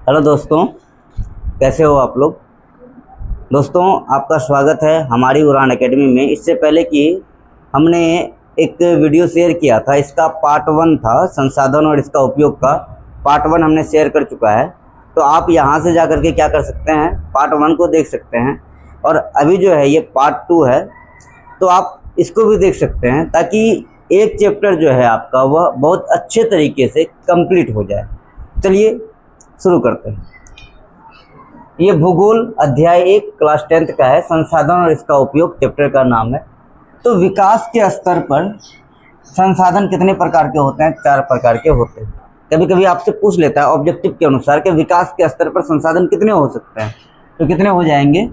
Hello दोस्तों, कैसे हो आप लोग। दोस्तों, आपका स्वागत है हमारी उड़ान एकेडमी में। इससे पहले कि हमने एक वीडियो शेयर किया था, इसका पार्ट 1 था संसाधन और इसका उपयोग का। पार्ट 1 हमने शेयर कर चुका है, तो आप यहाँ से जा कर के क्या कर सकते हैं, पार्ट 1 को देख सकते हैं। और अभी जो है ये पार्ट 2 है, तो आप इसको भी देख सकते हैं, ताकि एक चैप्टर जो है आपका वह बहुत अच्छे तरीके से कंप्लीट हो जाए। चलिए शुरू करते हैं। ये भूगोल अध्याय 1 क्लास 10th का है, संसाधन और इसका उपयोग चैप्टर का नाम है। तो विकास के स्तर पर संसाधन कितने प्रकार के होते हैं? 4 प्रकार के होते हैं। कभी कभी आपसे पूछ लेता है ऑब्जेक्टिव के अनुसार कि विकास के स्तर पर संसाधन कितने हो सकते हैं, तो कितने हो जाएंगे?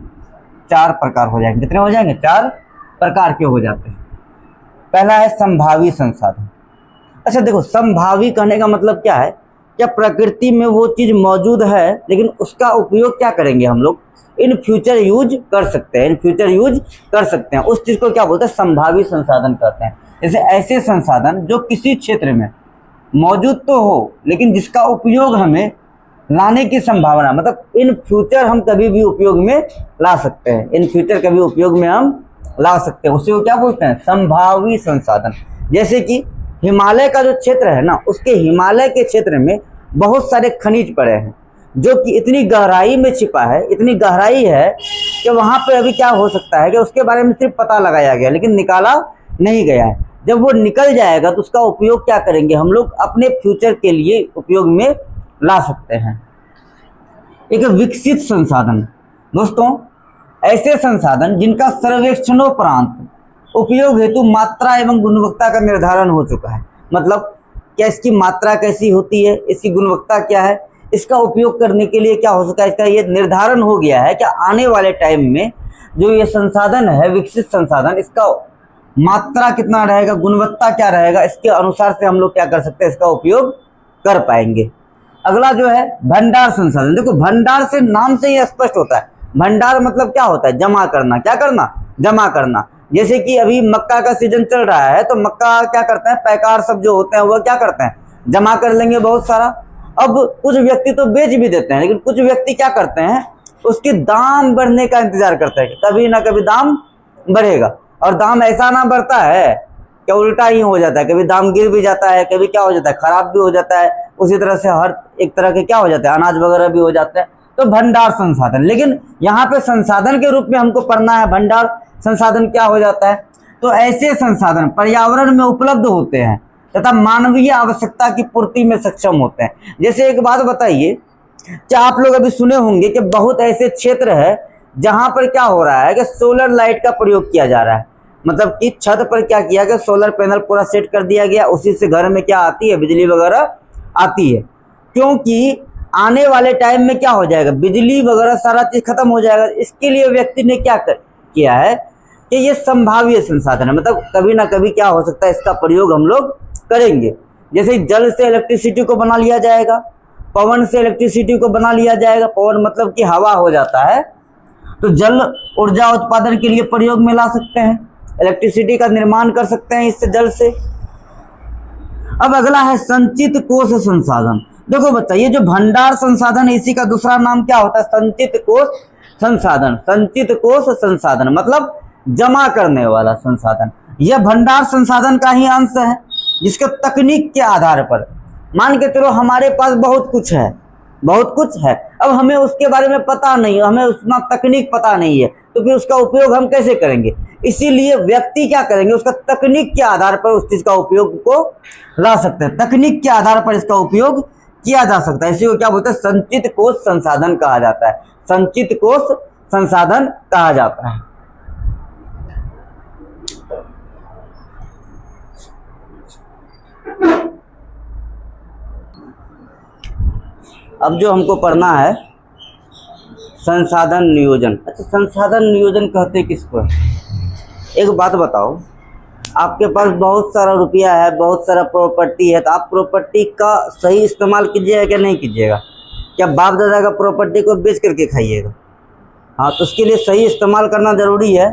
4 प्रकार हो जाएंगे। कितने हो जाएंगे? 4 प्रकार के हो जाते हैं। पहला है संभावी संसाधन। अच्छा देखो, संभावी कहने का मतलब क्या है? क्या प्रकृति में वो चीज़ मौजूद है, लेकिन उसका उपयोग क्या करेंगे हम लोग? इन फ्यूचर यूज कर सकते हैं, इन फ्यूचर यूज कर सकते हैं। उस चीज़ को क्या बोलते हैं? संभावी संसाधन कहते हैं। जैसे ऐसे संसाधन जो किसी क्षेत्र में मौजूद तो हो, लेकिन जिसका उपयोग हमें लाने की संभावना, मतलब इन फ्यूचर हम कभी भी उपयोग में ला सकते हैं, इन फ्यूचर कभी उपयोग में हम ला सकते हैं, उसी को क्या बोलते हैं? संभावी संसाधन। जैसे कि हिमालय का जो क्षेत्र है ना, उसके हिमालय के क्षेत्र में बहुत सारे खनिज पड़े हैं, जो कि इतनी गहराई में छिपा है, इतनी गहराई है कि वहाँ पे अभी क्या हो सकता है कि उसके बारे में सिर्फ पता लगाया गया, लेकिन निकाला नहीं गया है। जब वो निकल जाएगा तो उसका उपयोग क्या करेंगे हम लोग? अपने फ्यूचर के लिए उपयोग में ला सकते हैं। एक विकसित संसाधन। दोस्तों, ऐसे संसाधन जिनका सर्वेक्षणोपरांत उपयोग हेतु मात्रा एवं गुणवत्ता का निर्धारण हो चुका है। मतलब क्या इसकी मात्रा कैसी होती है, इसकी गुणवत्ता क्या है, इसका उपयोग करने के लिए क्या हो सकता है, इसका ये निर्धारण हो गया है कि आने वाले टाइम में जो ये संसाधन है, विकसित संसाधन, इसका मात्रा कितना रहेगा, गुणवत्ता क्या रहेगा, इसके अनुसार से हम लोग क्या कर सकते हैं, इसका उपयोग कर पाएंगे। अगला जो है भंडार संसाधन। देखो, भंडार से नाम से ही स्पष्ट होता है। भंडार मतलब क्या होता है? जमा करना। क्या करना? जमा करना। जैसे कि अभी मक्का का सीजन चल रहा है, तो मक्का क्या करते हैं, पैकार सब जो होते हैं वह क्या करते हैं, जमा कर लेंगे बहुत सारा। अब कुछ व्यक्ति तो बेच भी देते हैं, लेकिन कुछ व्यक्ति क्या करते हैं, उसके दाम बढ़ने का इंतजार करते हैं, कभी ना कभी दाम बढ़ेगा। और दाम ऐसा ना बढ़ता है कि उल्टा ही हो जाता है, कभी दाम गिर भी जाता है, कभी क्या हो जाता है, खराब भी हो जाता है। उसी तरह से हर एक तरह के क्या हो जाते हैं, अनाज वगैरह भी हो जाते हैं। तो भंडार संसाधन, लेकिन यहाँ पे संसाधन के रूप में हमको पढ़ना है भंडार संसाधन क्या हो जाता है। तो ऐसे संसाधन पर्यावरण में उपलब्ध होते हैं तथा मानवीय आवश्यकता की पूर्ति में सक्षम होते हैं। जैसे एक बात बताइए, क्या आप लोग अभी सुने होंगे कि बहुत ऐसे क्षेत्र है जहां पर क्या हो रहा है कि सोलर लाइट का प्रयोग किया जा रहा है। मतलब कि छत पर क्या किया गया, सोलर पैनल पूरा सेट कर दिया गया, उसी से घर में क्या आती है, बिजली वगैरह आती है। क्योंकि आने वाले टाइम में क्या हो जाएगा, बिजली वगैरह सारा चीज खत्म हो जाएगा। इसके लिए व्यक्ति ने क्या किया है कि ये संभाव्य संसाधन है, मतलब कभी ना कभी क्या हो सकता है, इसका प्रयोग हम लोग करेंगे। जैसे जल से इलेक्ट्रिसिटी को बना लिया जाएगा, पवन से इलेक्ट्रिसिटी को बना लिया जाएगा। पवन मतलब कि हवा हो जाता है, तो जल ऊर्जा उत्पादन के लिए प्रयोग में ला सकते हैं, इलेक्ट्रिसिटी का निर्माण कर सकते हैं इससे, जल से। अब अगला है संचित कोष संसाधन। देखो बच्चा, ये जो भंडार संसाधन है, इसी का दूसरा नाम क्या होता है? संचित कोष संसाधन। संचित कोष संसाधन मतलब जमा करने वाला संसाधन। यह भंडार संसाधन का ही अंश है, जिसके तकनीक के आधार पर मान के चलो हमारे पास बहुत कुछ है, बहुत कुछ है, अब हमें उसके बारे में पता नहीं, हमें उसका तकनीक पता नहीं है, तो फिर उसका उपयोग हम कैसे करेंगे? इसीलिए व्यक्ति क्या करेंगे, उसका तकनीक के आधार पर उस चीज का उपयोग को ला सकते हैं। तकनीक के आधार पर इसका उपयोग किया जा सकता है। इसी को क्या बोलते हैं? संचित कोष संसाधन कहा जाता है। संचित कोष संसाधन कहा जाता है। अब जो हमको पढ़ना है संसाधन नियोजन। अच्छा, संसाधन नियोजन कहते किसको है? एक बात बताओ, आपके पास बहुत सारा रुपया है, बहुत सारा प्रॉपर्टी है, तो आप प्रॉपर्टी का सही इस्तेमाल कीजिएगा क्या नहीं कीजिएगा? क्या बाप दादा का प्रॉपर्टी को बेच करके खाइएगा? हाँ, तो उसके लिए सही इस्तेमाल करना जरूरी है।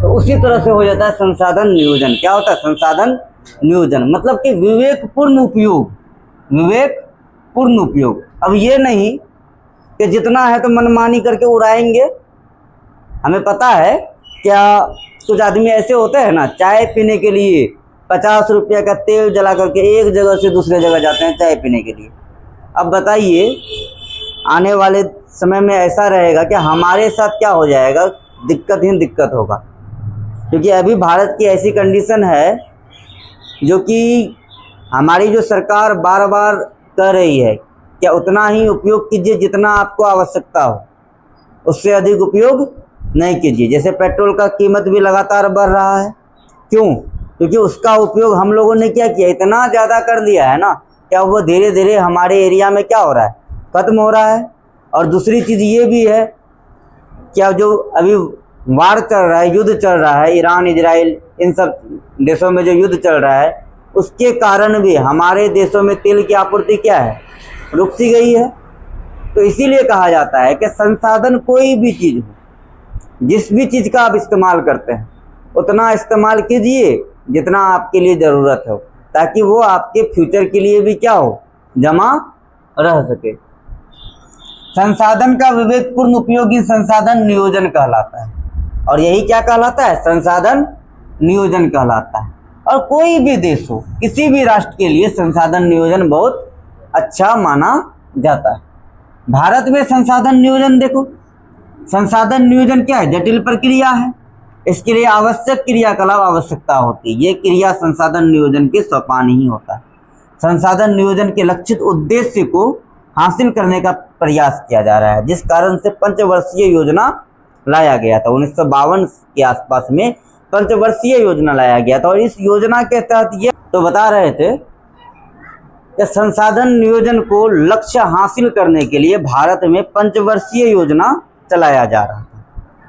तो उसी तरह से हो जाता है संसाधन नियोजन। क्या होता है संसाधन नियोजन? मतलब कि विवेकपूर्ण उपयोग, विवेकपूर्ण उपयोग। अब ये नहीं कि जितना है तो मनमानी करके उड़ाएंगे। हमें पता है क्या, कुछ आदमी ऐसे होते हैं ना, चाय पीने के लिए 50 रुपये का तेल जला करके एक जगह से दूसरे जगह जाते हैं चाय पीने के लिए। अब बताइए आने वाले समय में ऐसा रहेगा कि हमारे साथ क्या हो जाएगा, दिक्कत ही दिक्कत होगा। क्योंकि अभी भारत की ऐसी कंडीशन है जो कि हमारी जो सरकार बार बार कह रही है क्या उतना ही उपयोग कीजिए जितना आपको आवश्यकता हो, उससे अधिक उपयोग नहीं कीजिए। जैसे पेट्रोल का कीमत भी लगातार बढ़ रहा है, क्यों? क्योंकि उसका उपयोग हम लोगों ने क्या किया, इतना ज़्यादा कर दिया है ना, क्या वो धीरे धीरे हमारे एरिया में क्या हो रहा है, खत्म हो रहा है। और दूसरी चीज़ ये भी है, क्या जो अभी वार चल रहा है, युद्ध चल रहा है, ईरान इजराइल इन सब देशों में जो युद्ध चल रहा है, उसके कारण भी हमारे देशों में तेल की आपूर्ति क्या है, रुक सी गई है। तो इसीलिए कहा जाता है कि संसाधन कोई भी चीज़ हो, जिस भी चीज़ का आप इस्तेमाल करते हैं उतना इस्तेमाल कीजिए जितना आपके लिए ज़रूरत हो, ताकि वो आपके फ्यूचर के लिए भी क्या हो, जमा रह सके। संसाधन का विवेकपूर्ण उपयोग ही संसाधन नियोजन कहलाता है। और यही क्या कहलाता है, संसाधन नियोजन कहलाता है। और कोई भी देश हो, किसी भी राष्ट्र के लिए संसाधन नियोजन बहुत अच्छा माना जाता है। भारत में संसाधन नियोजन देखो, संसाधन नियोजन क्या है, जटिल प्रक्रिया है। इसके लिए आवश्यक क्रियाकलाप आवश्यकता होती है। ये क्रिया संसाधन नियोजन के सोपान ही होता है। संसाधन नियोजन के लक्षित उद्देश्य को हासिल करने का प्रयास किया जा रहा है, जिस कारण से पंचवर्षीय योजना लाया गया था। 1952 के आसपास में पंचवर्षीय योजना लाया गया था। और इस योजना के तहत ये तो बता रहे थे कि संसाधन नियोजन को लक्ष्य हासिल करने के लिए भारत में पंचवर्षीय योजना चलाया जा रहा था।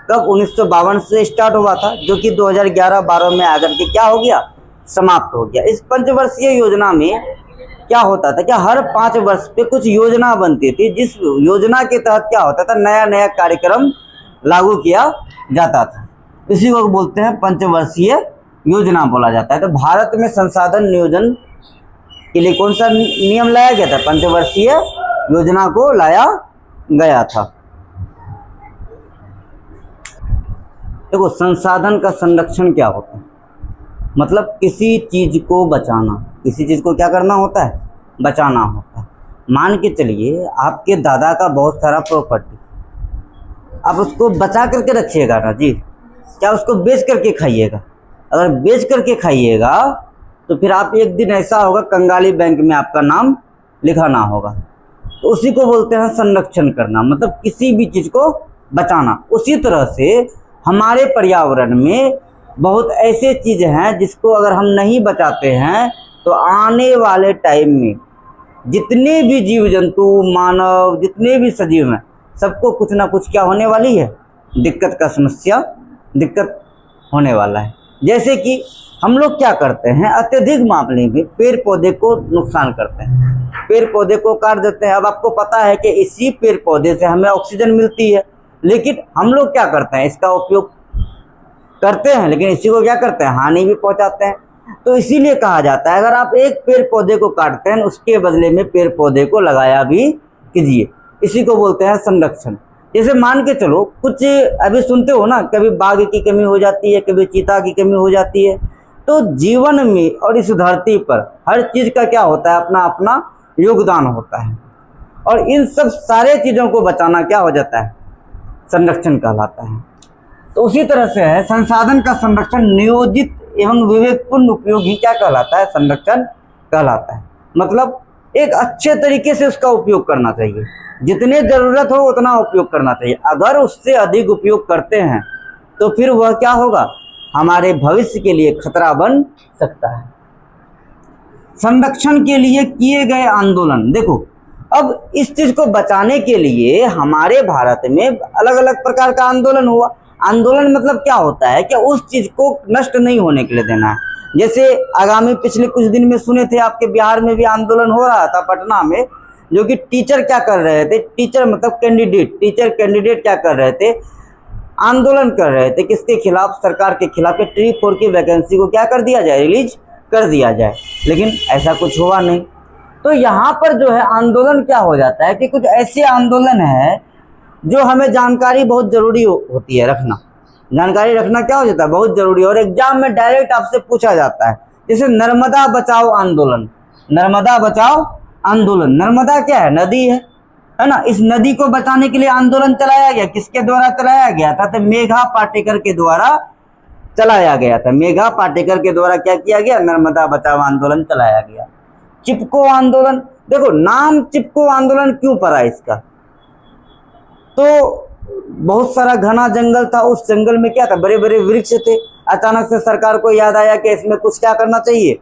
कब? 1952 से स्टार्ट हुआ था, जो कि 2011-12 में आकर के क्या हो गया, समाप्त हो गया। इस पंचवर्षीय योजना में क्या होता था, क्या हर 5 वर्ष पे कुछ योजना बनती थी, जिस योजना के तहत क्या होता था, नया नया कार्यक्रम लागू किया जाता था। इसी को बोलते हैं पंचवर्षीय योजना बोला जाता है। तो भारत में संसाधन नियोजन के लिए कौन सा नियम लाया गया था, पंचवर्षीय योजना को लाया गया था। देखो, संसाधन का संरक्षण क्या होता है, मतलब किसी चीज़ को बचाना, किसी चीज़ को क्या करना होता है, बचाना होता है। मान के चलिए आपके दादा का बहुत सारा प्रॉपर्टी, आप उसको बचा करके रखिएगा ना जी, क्या उसको बेच करके खाइएगा? अगर बेच करके खाइएगा तो फिर आप एक दिन ऐसा होगा कंगाली बैंक में आपका नाम लिखाना होगा। तो उसी को बोलते हैं संरक्षण करना, मतलब किसी भी चीज़ को बचाना। उसी तरह से हमारे पर्यावरण में बहुत ऐसे चीज़ें हैं जिसको अगर हम नहीं बचाते हैं तो आने वाले टाइम में जितने भी जीव जंतु, मानव, जितने भी सजीव हैं, सबको कुछ ना कुछ क्या होने वाली है, दिक्कत होने वाला है। जैसे कि हम लोग क्या करते हैं, अत्यधिक मामले में पेड़ पौधे को नुकसान करते हैं, पेड़ पौधे को काट देते हैं। अब आपको पता है कि इसी पेड़ पौधे से हमें ऑक्सीजन मिलती है, लेकिन हम लोग क्या करते हैं, इसका उपयोग करते हैं, लेकिन इसी को क्या करते हैं, हानि भी पहुंचाते हैं। तो इसीलिए कहा जाता है अगर आप एक पेड़ पौधे को काटते हैं, उसके बदले में पेड़ पौधे को लगाया भी कीजिए। इसी को बोलते हैं संरक्षण। जैसे मान के चलो, कुछ अभी सुनते हो ना, कभी बाघ की कमी हो जाती है, कभी चीता की कमी हो जाती है। तो जीवन में और इस धरती पर हर चीज़ का क्या होता है, अपना अपना योगदान होता है। और इन सब सारे चीज़ों को बचाना क्या हो जाता है, संरक्षण कहलाता है। तो उसी तरह से है संसाधन का संरक्षण नियोजित एवं विवेकपूर्ण उपयोग ही क्या कहलाता है, संरक्षण कहलाता है। मतलब एक अच्छे तरीके से उसका उपयोग करना चाहिए, जितने ज़रूरत हो उतना उपयोग करना चाहिए। अगर उससे अधिक उपयोग करते हैं तो फिर वह क्या होगा, हमारे भविष्य के लिए खतरा बन सकता है। संरक्षण के लिए किए गए आंदोलन, देखो अब इस चीज़ को बचाने के लिए हमारे भारत में अलग अलग प्रकार का आंदोलन हुआ। आंदोलन मतलब क्या होता है कि उस चीज़ को नष्ट नहीं होने के लिए देना है। जैसे आगामी पिछले कुछ दिन में सुने थे, आपके बिहार में भी आंदोलन हो रहा था पटना में, जो कि टीचर क्या कर रहे थे, टीचर मतलब कैंडिडेट, टीचर कैंडिडेट क्या कर रहे थे, आंदोलन कर रहे थे। किसके खिलाफ, सरकार के खिलाफ, कि ट्री 4 की वैकेंसी को क्या कर दिया जाए, रिलीज कर दिया जाए। लेकिन ऐसा कुछ हुआ नहीं। तो यहाँ पर जो है आंदोलन क्या हो जाता है कि कुछ ऐसे आंदोलन है जो हमें जानकारी बहुत जरूरी होती है रखना। जानकारी रखना क्या हो जाता है, बहुत जरूरी, और एग्जाम में डायरेक्ट आपसे पूछा जाता है। जैसे नर्मदा बचाओ आंदोलन, नर्मदा बचाओ आंदोलन, नर्मदा क्या है, नदी है ना। इस नदी को बचाने के लिए आंदोलन चलाया गया, किसके द्वारा चलाया गया था, तो मेघा पाटेकर के द्वारा चलाया गया था। मेघा पाटेकर के द्वारा क्या किया गया, नर्मदा बचाओ आंदोलन चलाया गया। चिपको आंदोलन, देखो नाम चिपको आंदोलन क्यों पड़ा इसका, तो बहुत सारा घना जंगल था, उस जंगल में क्या था, बड़े बड़े वृक्ष थे। अचानक से सरकार को याद आया कि इसमें कुछ क्या करना चाहिए,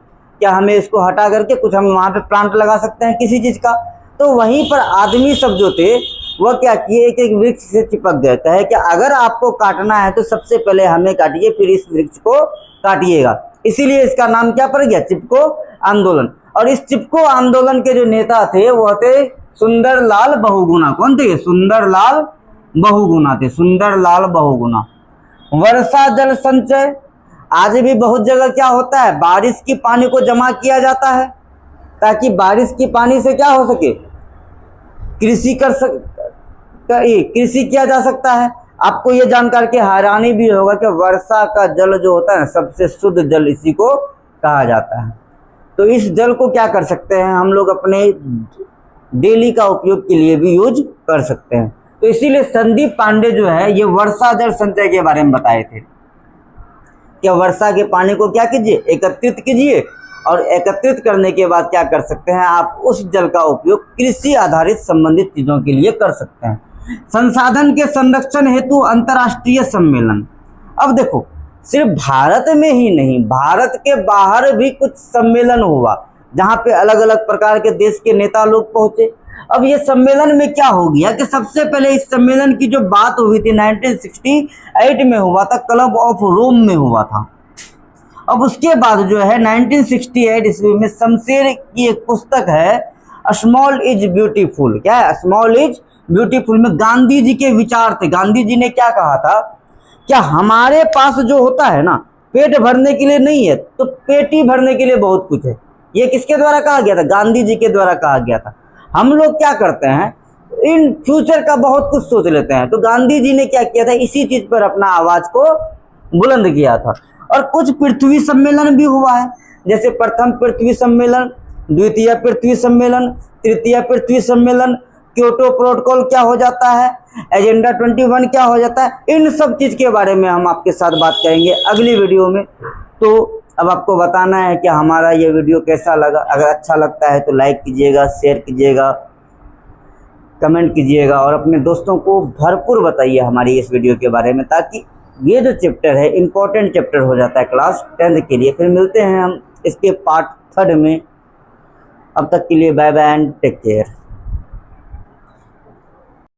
क्या हमें इसको हटा करके कुछ हम वहां पे प्लांट लगा सकते हैं किसी चीज का। तो वहीं पर आदमी सब जो थे वह क्या किए, एक एक वृक्ष से चिपक गए। कहे कि अगर आपको काटना है तो सबसे पहले हमें काटिए, फिर इस वृक्ष को काटिएगा। इसीलिए इसका नाम क्या पड़ गया, चिपको आंदोलन। और इस चिपको आंदोलन के जो नेता थे वह थे सुंदरलाल बहुगुणा। कौन थे, सुंदरलाल बहुगुणा थे, सुंदरलाल बहुगुणा। वर्षा जल संचय, आज भी बहुत जगह क्या होता है, बारिश की पानी को जमा किया जाता है ताकि बारिश की पानी से क्या हो सके, कृषि कृषि किया जा सकता है। आपको ये जानकर के हैरानी भी होगा कि वर्षा का जल जो होता है सबसे शुद्ध जल इसी को कहा जाता है। तो इस जल को क्या कर सकते हैं हम लोग, अपने डेली का उपयोग के लिए भी यूज कर सकते हैं। तो इसीलिए संदीप पांडे जो है ये वर्षा जल संचय के बारे में बताए थे कि वर्षा के पानी को क्या कीजिए, एकत्रित कीजिए, और एकत्रित करने के बाद क्या कर सकते हैं आप, उस जल का उपयोग कृषि आधारित संबंधित चीजों के लिए कर सकते हैं। संसाधन के संरक्षण हेतु अंतर्राष्ट्रीय सम्मेलन, अब देखो सिर्फ भारत में ही नहीं, भारत के बाहर भी कुछ सम्मेलन हुआ जहाँ पे अलग अलग प्रकार के देश के नेता लोग पहुंचे। अब ये सम्मेलन में क्या हो गया कि सबसे पहले इस सम्मेलन की जो बात हुई थी 1968 में हुआ था, क्लब ऑफ रोम में हुआ था। अब उसके बाद जो है 1968 ईस्वी में शमशेर की एक पुस्तक है स्मॉल इज ब्यूटीफुल, क्या है, स्मॉल इज ब्यूटीफुल में गांधी जी के विचार थे। गांधी जी ने क्या कहा था, क्या हमारे पास जो होता है ना पेट भरने के लिए नहीं है तो पेटी भरने के लिए बहुत कुछ है। ये किसके द्वारा कहा गया था, गांधी जी के द्वारा कहा गया था। हम लोग क्या करते हैं, इन फ्यूचर का बहुत कुछ सोच लेते हैं, तो गांधी जी ने क्या किया था, इसी चीज पर अपना आवाज को बुलंद किया था। और कुछ पृथ्वी सम्मेलन भी हुआ है, जैसे प्रथम पृथ्वी सम्मेलन, द्वितीय पृथ्वी सम्मेलन, तृतीय पृथ्वी सम्मेलन, क्योटो प्रोटोकॉल क्या हो जाता है, एजेंडा 21 क्या हो जाता है। इन सब चीज के बारे में हम आपके साथ बात करेंगे अगली वीडियो में। तो अब आपको बताना है कि हमारा ये वीडियो कैसा लगा। अगर अच्छा लगता है तो लाइक कीजिएगा, शेयर कीजिएगा, कमेंट कीजिएगा, और अपने दोस्तों को भरपूर बताइए हमारी इस वीडियो के बारे में, ताकि ये जो चैप्टर है इम्पोर्टेंट चैप्टर हो जाता है क्लास 10th के लिए। फिर मिलते हैं हम इसके पार्ट 3 में। अब तक के लिए bye bye and take care.